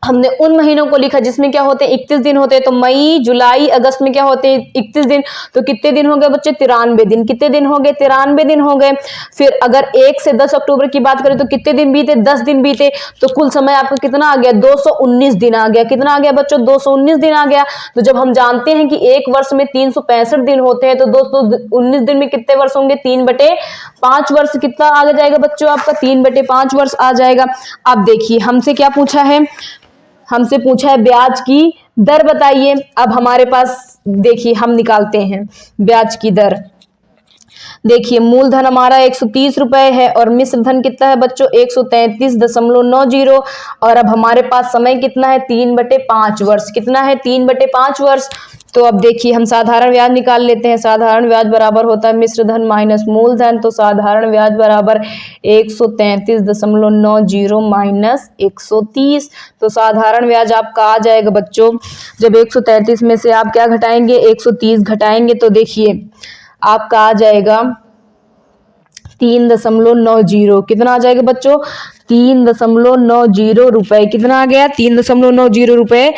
हमने उन महीनों को लिखा जिसमें क्या होते हैं, 31 दिन होते हैं। तो मई, जुलाई, अगस्त में क्या होते हैं, 31 दिन। तो कितने दिन हो गए बच्चे, 93 दिन। कितने दिन हो गए, 93 दिन हो गए। फिर अगर 1 से 10 अक्टूबर की बात करें तो कितने दिन बीते, 10 दिन बीते। तो कुल समय आपका कितना आ गया, 219 दिन आ गया। कितना आ गया बच्चों, 219 दिन आ गया। तो जब हम जानते हैं कि एक वर्ष में 365 दिन होते हैं तो 219 दिन में कितने वर्ष होंगे, 3/5 वर्ष। कितना आ जाएगा बच्चों आपका, 3/5 वर्ष आ जाएगा। अब देखिए हमसे क्या पूछा है, हमसे पूछा है ब्याज की दर बताइए। अब हमारे पास देखिए हम निकालते हैं ब्याज की दर। देखिए मूलधन हमारा 130 रुपए है और मिश्र धन कितना है बच्चों, 133.90। और अब हमारे पास समय कितना है, 3/5 वर्ष। कितना है, 3/5 वर्ष। तो अब देखिए हम साधारण ब्याज निकाल लेते हैं। साधारण ब्याज बराबर होता है मिश्र धन माइनस मूलधन। तो साधारण ब्याज बराबर 133.90 माइनस 130। तो साधारण ब्याज आपका आ जाएगा बच्चों, जब 133 में से आप क्या घटाएंगे, 130 घटाएंगे तो देखिए आपका आ जाएगा 3.90। कितना आ जाएगा बच्चों, 3.90 रुपए। कितना आ गया, 3.90 रुपए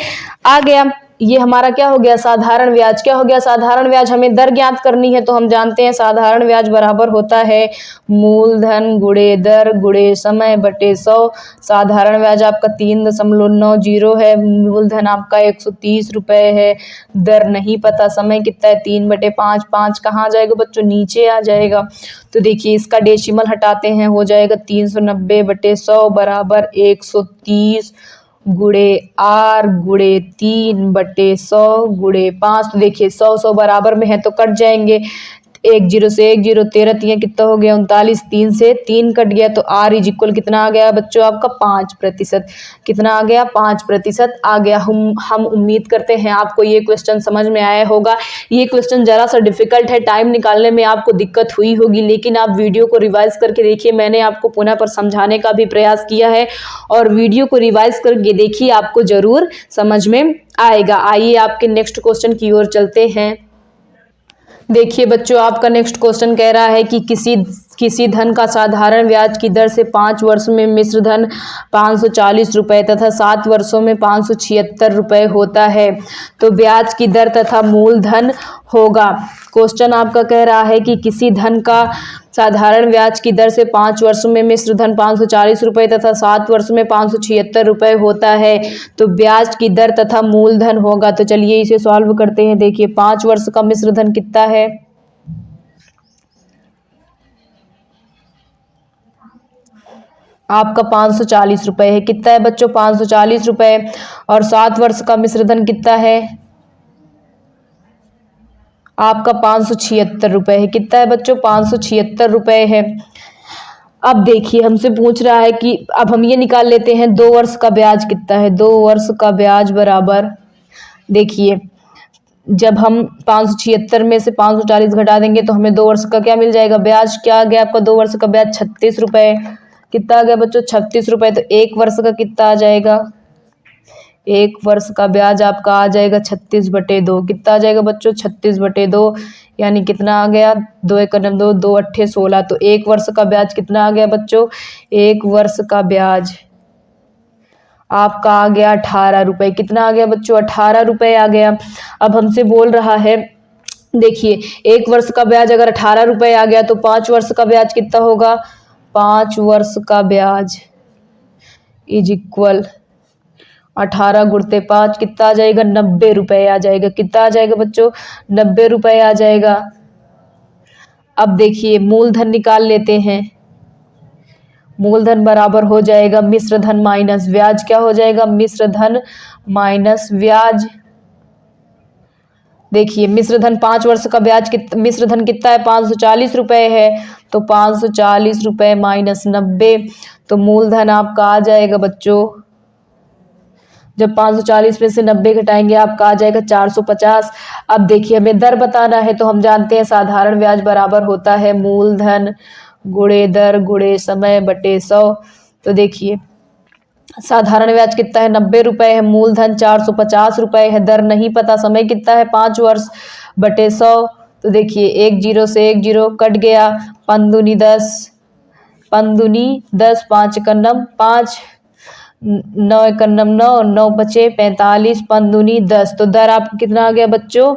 आ गया। ये हमारा क्या हो गया, साधारण ब्याज। क्या हो गया, साधारण ब्याज। हमें दर ज्ञात करनी है तो हम जानते हैं साधारण ब्याज बराबर होता है मूलधन गुणे दर गुणे समय बटे 100। साधारण ब्याज आपका 3.90 है, मूलधन आपका 130 रुपए है, दर नहीं पता, समय कितना है 3/5। 5 कहाँ आ जाएगा बच्चों, नीचे आ जाएगा। तो देखिए इसका डेसिमल हटाते हैं, हो जाएगा 390/100 बराबर 130 गुणे R गुणे 3/100 गुणे 5। तो देखिए 100 बराबर में है तो कट जाएंगे। 1 0 से 1 0, 13 3 कितना हो गया 39, 3 से 3 कट गया तो R इज इक्वल कितना आ गया बच्चों आपका 5%। कितना आ गया 5% आ गया। हम उम्मीद करते हैं आपको ये क्वेश्चन समझ में आया होगा। ये क्वेश्चन जरा सा डिफिकल्ट है, टाइम निकालने में आपको दिक्कत हुई होगी, लेकिन आप वीडियो को रिवाइज करके देखिए। मैंने आपको पुनः पर समझाने का भी प्रयास किया है और वीडियो को रिवाइज करके देखिए, आपको जरूर समझ में आएगा। आइए आपके नेक्स्ट क्वेश्चन की ओर चलते हैं। देखिए बच्चों, आपका नेक्स्ट क्वेश्चन कह रहा है कि किसी धन का साधारण ब्याज की दर से 5 वर्ष में मिश्र धन 540 रुपये तथा 7 वर्षों में 576 रुपये होता है, तो ब्याज की दर तथा मूलधन होगा। क्वेश्चन आपका कह रहा है कि किसी धन का साधारण ब्याज की दर से 5 वर्षों में मिश्र धन 540 रुपये तथा 7 वर्ष में 576 रुपये होता है, तो ब्याज की दर तथा मूलधन होगा। तो चलिए इसे सॉल्व करते हैं। देखिए 5 वर्ष का मिश्र धन कितना है, आपका 540 रुपये है। कितना है बच्चों 540 रुपये। और 7 वर्ष का मिश्र धन कितना है, आपका 576 रुपये है। कितना है बच्चों 576 रुपये है। अब देखिए हमसे पूछ रहा है कि अब हम ये निकाल लेते हैं 2 वर्ष का ब्याज कितना है। 2 वर्ष का ब्याज बराबर, देखिए जब हम 576 में से 540 घटा देंगे तो हमें 2 वर्ष का क्या मिल जाएगा, ब्याज क्या आ गया आपका 2 वर्ष का ब्याज 36 रुपये। कितना आ गया बच्चों 36 रुपये। तो 1 वर्ष का कितना आ जाएगा, 1 वर्ष का ब्याज आपका आ जाएगा 36/2। कितना आ जाएगा बच्चों 36/2, यानी कितना आ गया 2 1 2 2 8 16। तो 1 वर्ष का ब्याज कितना आ गया बच्चों, 1 वर्ष का ब्याज आपका आ गया 18 रुपये। कितना आ गया बच्चों 18 रुपये आ गया। अब हमसे बोल रहा है, देखिए 1 वर्ष का ब्याज अगर 18 रुपये आ गया तो 5 वर्ष का ब्याज कितना होगा, 5 वर्ष का ब्याज इज इक्वल 18 गुणते 5 कितना आ जाएगा 90 रुपये आ जाएगा। कितना आ जाएगा बच्चों 90 रुपये आ जाएगा। अब देखिए मूलधन निकाल लेते हैं। मूलधन बराबर हो जाएगा मिश्र धन माइनस ब्याज। क्या हो जाएगा, मिश्र धन माइनस ब्याज। देखिए मिश्र धन 5 वर्ष का ब्याज मिश्र धन कितना है 540 रुपये है, तो 540 रुपये माइनस 90, तो मूलधन आपका आ जाएगा बच्चों, जब 540 में से 90 घटाएंगे आपका आ जाएगा 450। अब देखिए हमें दर बताना है, तो हम जानते हैं साधारण ब्याज बराबर होता है मूलधन गुणे दर गुणे समय बटे 100। तो देखिए साधारण ब्याज कितना है 90 रुपये है, मूलधन 450 रुपये है, दर नहीं पता, समय कितना है 5 वर्ष बटे 100। तो देखिए 1 0 से 1 0 कट गया, 5 दूनी 10, 5 दूनी 10, 5 एकम 5, 9 एकम 9, 9 बचे 45, 5 दूनी 10। तो दर आपको कितना आ गया बच्चों,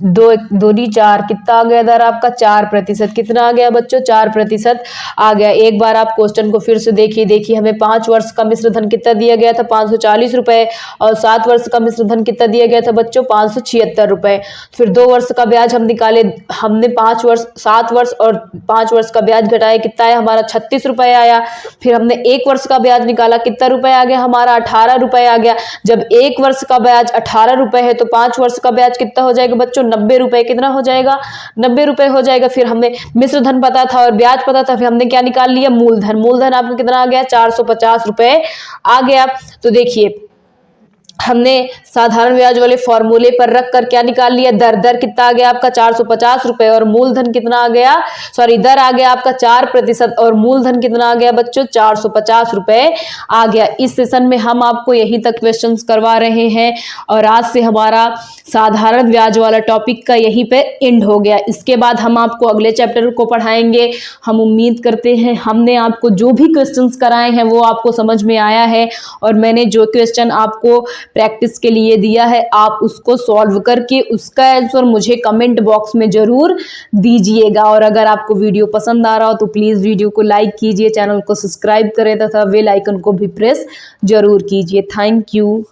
2 दूनी 4, कितना आ गया दर आपका 4%। कितना आ गया बच्चों 4% आ गया। एक बार आप क्वेश्चन को फिर से देखिए हमें 5 वर्ष का मिश्र धन कितना दिया गया था 540 रुपये, और 7 वर्ष का मिश्र धन कितना दिया गया था बच्चों 576 रुपये। फिर 2 वर्ष का ब्याज हम निकाले, हमने 5 वर्ष 7 वर्ष और 5 वर्ष का ब्याज घटाया, कितना है हमारा 36 रुपये आया। फिर हमने 1 वर्ष का ब्याज निकाला, कितना रुपये आ गया हमारा 18 रुपये आ गया। जब 1 वर्ष का ब्याज 18 रुपये है तो 5 वर्ष का ब्याज कितना हो जाएगा बच्चों 90 रुपये। कितना हो जाएगा 90 रुपये हो जाएगा। फिर हमें मिश्र धन पता था और ब्याज पता था, फिर हमने क्या निकाल लिया मूलधन। मूलधन आपको कितना आ गया 450 रुपये आ गया। तो देखिए हमने साधारण ब्याज वाले फॉर्मूले पर रख कर क्या निकाल लिया, दर कितना आ गया आपका 450 रुपये, और मूलधन कितना आ गया, दर आ गया आपका 4% और मूलधन कितना आ गया बच्चों 450 रुपये आ गया। इस सेशन में हम आपको यहीं तक क्वेश्चंस करवा रहे हैं और आज से हमारा साधारण ब्याज वाला टॉपिक का यहीं पे एंड हो गया। इसके बाद हम आपको अगले चैप्टर को पढ़ाएंगे। हम उम्मीद करते हैं हमने आपको जो भी क्वेश्चंस कराए हैं वो आपको समझ में आया है, और मैंने जो क्वेश्चन आपको प्रैक्टिस के लिए दिया है आप उसको सॉल्व करके उसका आंसर मुझे कमेंट बॉक्स में जरूर दीजिएगा। और अगर आपको वीडियो पसंद आ रहा हो तो प्लीज़ वीडियो को लाइक कीजिए, चैनल को सब्सक्राइब करें तथा बेल आइकन को भी प्रेस जरूर कीजिए। Thank you.